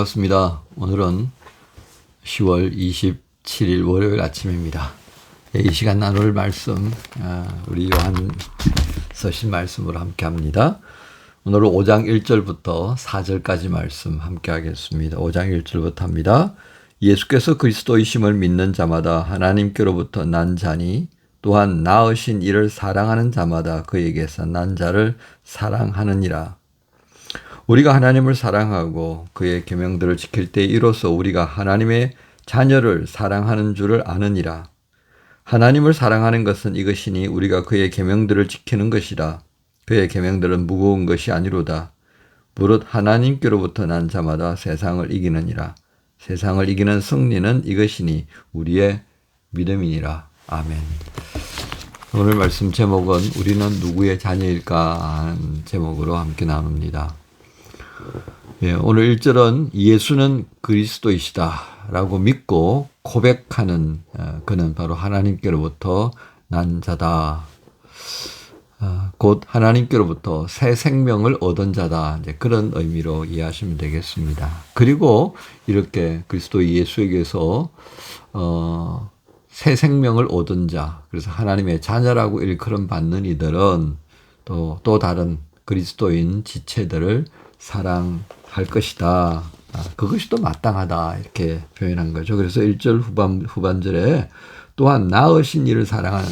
반갑습니다. 오늘은 10월 27일 월요일 아침입니다. 이 시간 나눌 말씀, 우리 요한 쓰신 말씀으로 함께 합니다. 오늘은 5장 1절부터 4절까지 말씀 함께 하겠습니다. 5장 1절부터 합니다. 예수께서 그리스도이심을 믿는 자마다 하나님께로부터 난 자니 또한 낳으신 이를 사랑하는 자마다 그에게서 난 자를 사랑하느니라. 우리가 하나님을 사랑하고 그의 계명들을 지킬 때 이로써 우리가 하나님의 자녀를 사랑하는 줄을 아느니라. 하나님을 사랑하는 것은 이것이니 우리가 그의 계명들을 지키는 것이라. 그의 계명들은 무거운 것이 아니로다. 무릇 하나님께로부터 난 자마다 세상을 이기느니라. 세상을 이기는 승리는 이것이니 우리의 믿음이니라. 아멘. 오늘 말씀 제목은 우리는 누구의 자녀일까 하는 제목으로 함께 나눕니다. 오늘 1절은 예수는 그리스도이시다 라고 믿고 고백하는 그는 바로 하나님께로부터 난 자다. 곧 하나님께로부터 새 생명을 얻은 자다. 이제 그런 의미로 이해하시면 되겠습니다. 그리고 이렇게 그리스도 예수에게서 새 생명을 얻은 자, 그래서 하나님의 자녀라고 일컬음 받는 이들은 또 다른 그리스도인 지체들을 사랑할 것이다. 그것이 또 마땅하다. 이렇게 표현한 거죠. 그래서 1절 후반절에 또한 낳으신 이를 사랑하는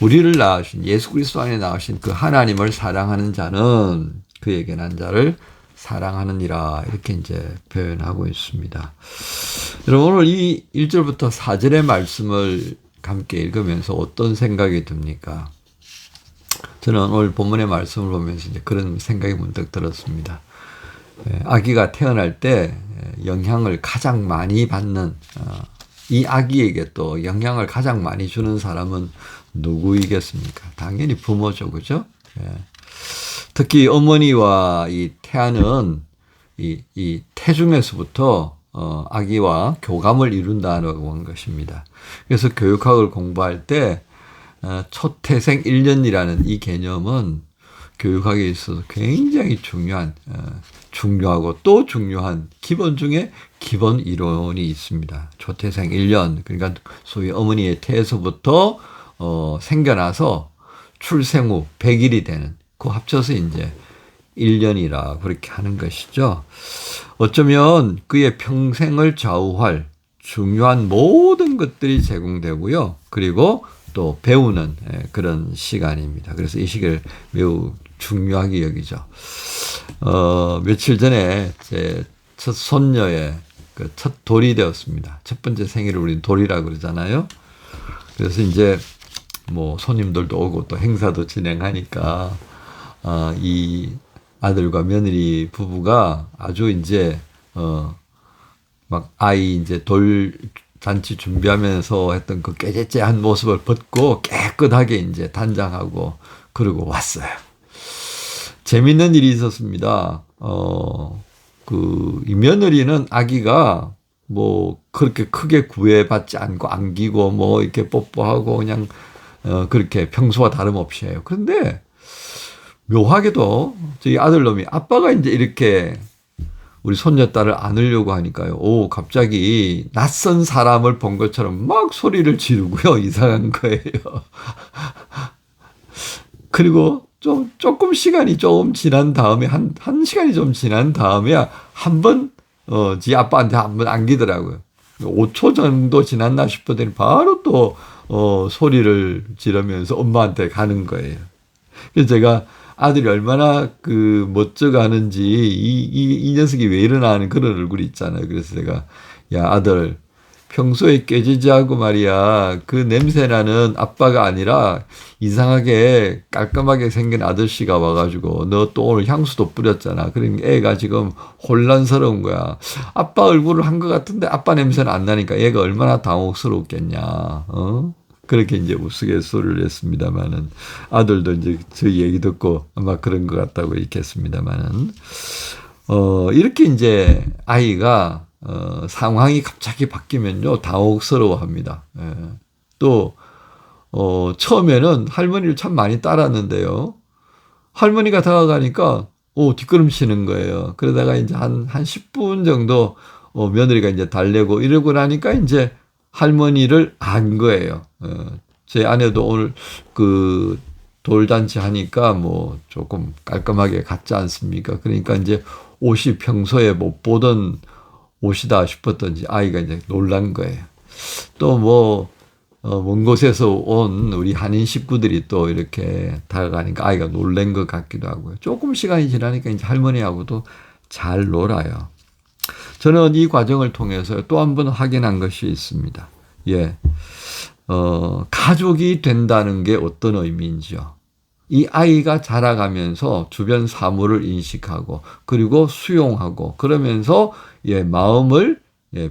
우리를 낳으신 예수 그리스도 안에 낳으신 그 하나님을 사랑하는 자는 그에게 난 자를 사랑하느니라. 이렇게 이제 표현하고 있습니다. 여러분 오늘 이 1절부터 4절의 말씀을 함께 읽으면서 어떤 생각이 듭니까? 저는 오늘 본문의 말씀을 보면서 이제 그런 생각이 문득 들었습니다. 아기가 태어날 때 영향을 가장 많이 받는 이 아기에게 또 영향을 가장 많이 주는 사람은 누구이겠습니까? 당연히 부모죠, 그죠? 특히 어머니와 이 태아는 이 태중에서부터 아기와 교감을 이룬다고 한 것입니다. 그래서 교육학을 공부할 때 초태생 1년이라는 이 개념은 교육학에 있어서 굉장히 중요하고 또 중요한 기본 중에 기본 이론이 있습니다. 초태생 1년, 그러니까 소위 어머니의 태에서부터 생겨나서 출생 후 100일이 되는, 그 합쳐서 이제 1년이라 그렇게 하는 것이죠. 어쩌면 그의 평생을 좌우할 중요한 모든 것들이 제공되고요. 그리고 또 배우는 그런 시간입니다. 그래서 이 시기를 매우 중요하게 여기죠. 며칠 전에 제 첫 손녀의 그 첫 돌이 되었습니다. 첫 번째 생일을 우리는 돌이라고 그러잖아요. 그래서 이제 뭐 손님들도 오고 또 행사도 진행하니까 이 아들과 며느리 부부가 아주 이제 막 아이 이제 돌 잔치 준비하면서 했던 그 깨제째한 모습을 벗고 깨끗하게 이제 단장하고 그러고 왔어요. 재밌는 일이 있었습니다. 이 며느리는 아기가 뭐 그렇게 크게 구애받지 않고 안기고 뭐 이렇게 뽀뽀하고 그냥 그렇게 평소와 다름없이 해요. 그런데 묘하게도 저희 아들놈이 아빠가 이제 이렇게 우리 손녀딸을 안으려고 하니까요. 갑자기 낯선 사람을 본 것처럼 막 소리를 지르고요. 이상한 거예요. 그리고 조금 시간이 좀 지난 다음에, 한 시간이 좀 지난 다음에 한 번, 지 아빠한테 한 번 안기더라고요. 5초 정도 지났나 싶더니 바로 또, 소리를 지르면서 엄마한테 가는 거예요. 그래서 제가 아들이 얼마나 멋져가는지 이 녀석이 왜 이러나 하는 그런 얼굴이 있잖아요. 그래서 제가 야 아들 평소에 깨지지하고 말이야 그 냄새나는 아빠가 아니라 이상하게 깔끔하게 생긴 아저씨가 와가지고 너 또 오늘 향수도 뿌렸잖아. 그러니까 애가 지금 혼란스러운 거야. 아빠 얼굴을 한 것 같은데 아빠 냄새는 안 나니까 애가 얼마나 당혹스럽겠냐. 그렇게 이제 우스갯소리를 했습니다만은 아들도 이제 저희 얘기 듣고 아마 그런 것 같다고 읽겠습니다만은 이렇게 이제 아이가 상황이 갑자기 바뀌면요 당혹스러워합니다. 또 처음에는 할머니를 참 많이 따랐는데요. 할머니가 다가가니까 뒷걸음치는 거예요. 그러다가 이제 한 10분 정도 며느리가 이제 달래고 이러고 나니까 이제 할머니를 안 거예요. 제 아내도 오늘 그 돌잔치 하니까 뭐 조금 깔끔하게 갔지 않습니까? 그러니까 이제 옷이 평소에 못 보던 옷이다 싶었던지 아이가 이제 놀란 거예요. 또 뭐, 먼 곳에서 온 우리 한인 식구들이 또 이렇게 다가가니까 아이가 놀란 것 같기도 하고요. 조금 시간이 지나니까 이제 할머니하고도 잘 놀아요. 저는 이 과정을 통해서 또 한 번 확인한 것이 있습니다. 예. 가족이 된다는 게 어떤 의미인지요. 이 아이가 자라가면서 주변 사물을 인식하고 그리고 수용하고 그러면서 마음을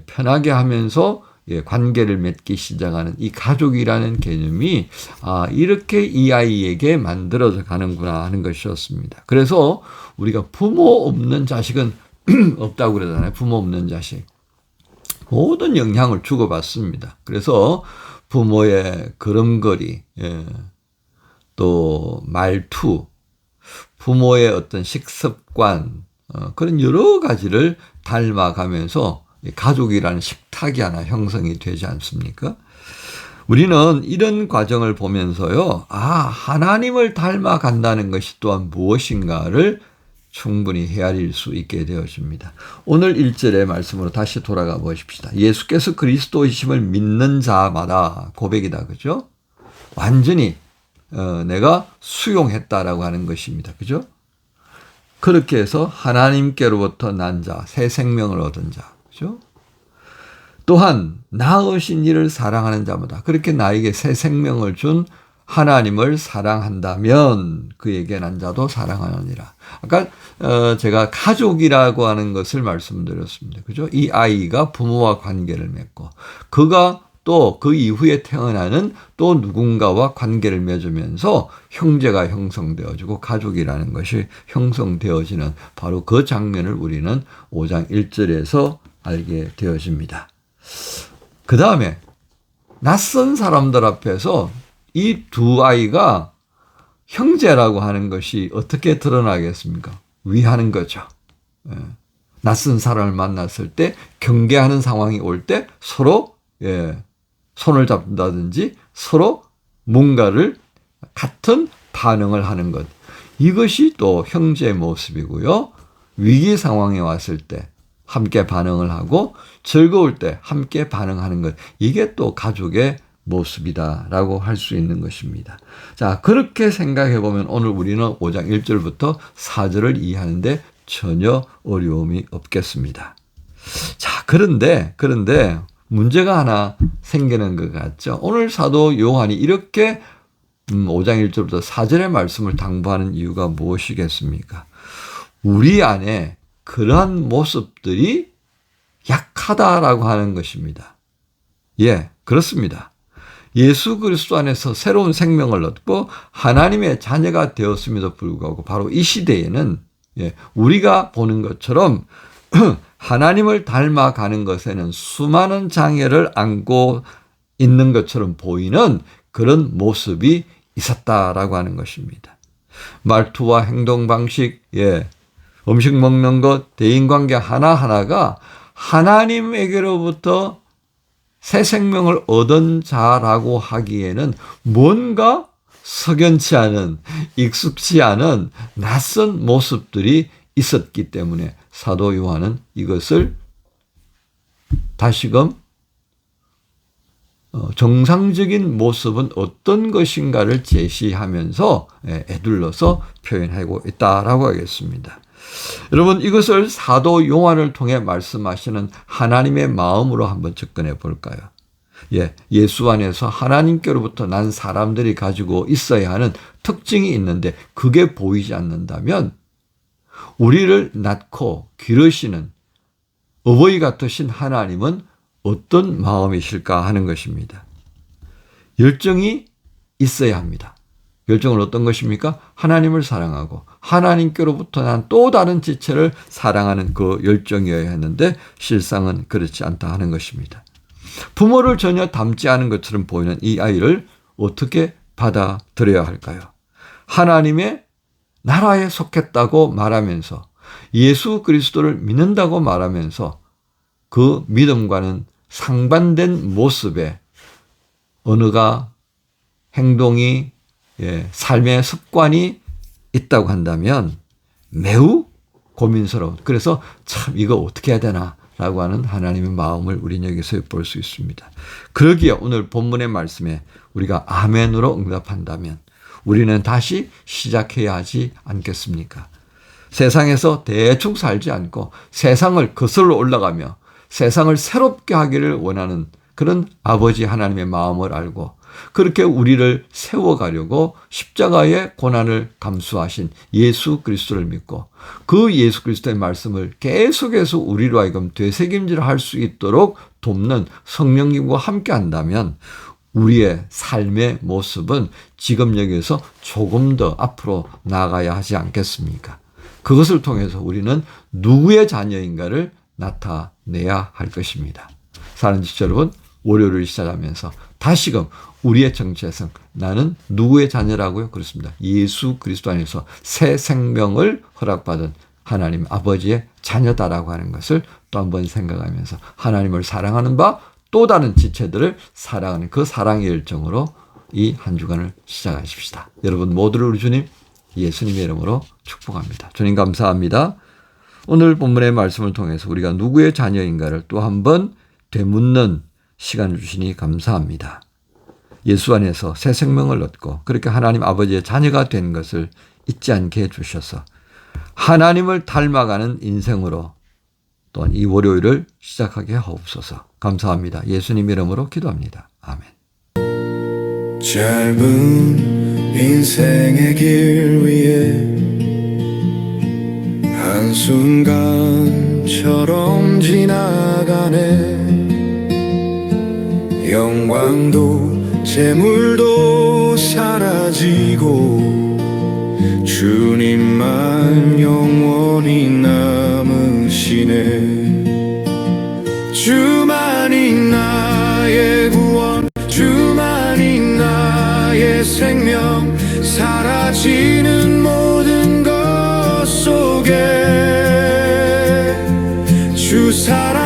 편하게 하면서 관계를 맺기 시작하는 이 가족이라는 개념이 이렇게 이 아이에게 만들어져 가는구나 하는 것이었습니다. 그래서 우리가 부모 없는 자식은 없다고 그러잖아요. 부모 없는 자식. 모든 영향을 주고받습니다. 그래서 부모의 걸음걸이, 또 말투, 부모의 어떤 식습관, 그런 여러 가지를 닮아가면서 가족이라는 식탁이 하나 형성이 되지 않습니까? 우리는 이런 과정을 보면서요, 하나님을 닮아간다는 것이 또한 무엇인가를 충분히 헤아릴 수 있게 되어집니다. 오늘 1절의 말씀으로 다시 돌아가 보십시다. 예수께서 그리스도이심을 믿는 자마다 고백이다. 그죠? 완전히 내가 수용했다라고 하는 것입니다. 그죠? 그렇게 해서 하나님께로부터 난 자, 새 생명을 얻은 자. 그죠? 또한 낳으신 이를 사랑하는 자마다 그렇게 나에게 새 생명을 준 하나님을 사랑한다면 그에게 난 자도 사랑하느니라. 아까 제가 가족이라고 하는 것을 말씀드렸습니다. 그죠? 이 아이가 부모와 관계를 맺고 그가 또 그 이후에 태어나는 또 누군가와 관계를 맺으면서 형제가 형성되어지고 가족이라는 것이 형성되어지는 바로 그 장면을 우리는 5장 1절에서 알게 되어집니다. 그 다음에 낯선 사람들 앞에서 이 두 아이가 형제라고 하는 것이 어떻게 드러나겠습니까? 위하는 거죠. 낯선 사람을 만났을 때 경계하는 상황이 올 때 서로 손을 잡는다든지 서로 뭔가를 같은 반응을 하는 것. 이것이 또 형제의 모습이고요. 위기 상황에 왔을 때 함께 반응을 하고 즐거울 때 함께 반응하는 것. 이게 또 가족의 모습이다라고 할 수 있는 것입니다. 자, 그렇게 생각해 보면 오늘 우리는 5장 1절부터 4절을 이해하는데 전혀 어려움이 없겠습니다. 자, 그런데 문제가 하나 생기는 것 같죠. 오늘 사도 요한이 이렇게 5장 1절부터 4절의 말씀을 당부하는 이유가 무엇이겠습니까? 우리 안에 그러한 모습들이 약하다라고 하는 것입니다. 그렇습니다. 예수 그리스도 안에서 새로운 생명을 얻고 하나님의 자녀가 되었음에도 불구하고 바로 이 시대에는 우리가 보는 것처럼 하나님을 닮아가는 것에는 수많은 장애를 안고 있는 것처럼 보이는 그런 모습이 있었다라고 하는 것입니다. 말투와 행동 방식, 음식 먹는 것, 대인관계 하나하나가 하나님에게로부터 새 생명을 얻은 자라고 하기에는 뭔가 석연치 않은, 익숙치 않은 낯선 모습들이 있었기 때문에 사도 요한은 이것을 다시금 정상적인 모습은 어떤 것인가를 제시하면서 에둘러서 표현하고 있다라고 하겠습니다. 여러분, 이것을 사도 요한을 통해 말씀하시는 하나님의 마음으로 한번 접근해 볼까요? 예수 안에서 하나님께로부터 난 사람들이 가지고 있어야 하는 특징이 있는데 그게 보이지 않는다면 우리를 낳고 기르시는 어버이 같으신 하나님은 어떤 마음이실까 하는 것입니다. 열정이 있어야 합니다. 열정은 어떤 것입니까? 하나님을 사랑하고 하나님께로부터 난 또 다른 지체를 사랑하는 그 열정이어야 했는데 실상은 그렇지 않다 하는 것입니다. 부모를 전혀 닮지 않은 것처럼 보이는 이 아이를 어떻게 받아들여야 할까요? 하나님의 나라에 속했다고 말하면서 예수 그리스도를 믿는다고 말하면서 그 믿음과는 상반된 모습의 언어가, 행동이, 삶의 습관이 있다고 한다면 매우 고민스러운, 그래서 참 이거 어떻게 해야 되나라고 하는 하나님의 마음을 우리는 여기서 볼 수 있습니다. 그러기에 오늘 본문의 말씀에 우리가 아멘으로 응답한다면 우리는 다시 시작해야 하지 않겠습니까? 세상에서 대충 살지 않고 세상을 거슬러 올라가며 세상을 새롭게 하기를 원하는 그런 아버지 하나님의 마음을 알고 그렇게 우리를 세워가려고 십자가의 고난을 감수하신 예수 그리스도를 믿고 그 예수 그리스도의 말씀을 계속해서 우리로 하여금 되새김질할 수 있도록 돕는 성령님과 함께 한다면 우리의 삶의 모습은 지금 여기에서 조금 더 앞으로 나아가야 하지 않겠습니까? 그것을 통해서 우리는 누구의 자녀인가를 나타내야 할 것입니다. 사랑하는 지체 여러분, 월요일을 시작하면서 다시금 우리의 정체성, 나는 누구의 자녀라고요? 그렇습니다. 예수 그리스도 안에서 새 생명을 허락받은 하나님 아버지의 자녀다라고 하는 것을 또 한번 생각하면서 하나님을 사랑하는 바 또 다른 지체들을 사랑하는 그 사랑의 열정으로 이 한 주간을 시작하십시다. 여러분 모두를 우리 주님 예수님의 이름으로 축복합니다. 주님 감사합니다. 오늘 본문의 말씀을 통해서 우리가 누구의 자녀인가를 또 한번 되묻는 시간을 주시니 감사합니다. 예수 안에서 새 생명을 얻고 그렇게 하나님 아버지의 자녀가 된 것을 잊지 않게 해주셔서 하나님을 닮아가는 인생으로 또한 이 월요일을 시작하게 하옵소서. 감사합니다. 예수님 이름으로 기도합니다. 아멘. 짧은 인생의 길 위에 한순간처럼 지나가네. 영광도 재물도 사라지고 주님만 영원히 남으시네. 주만이 나의 구원, 주만이 나의 생명, 사라지는 모든 것 속에 주 사랑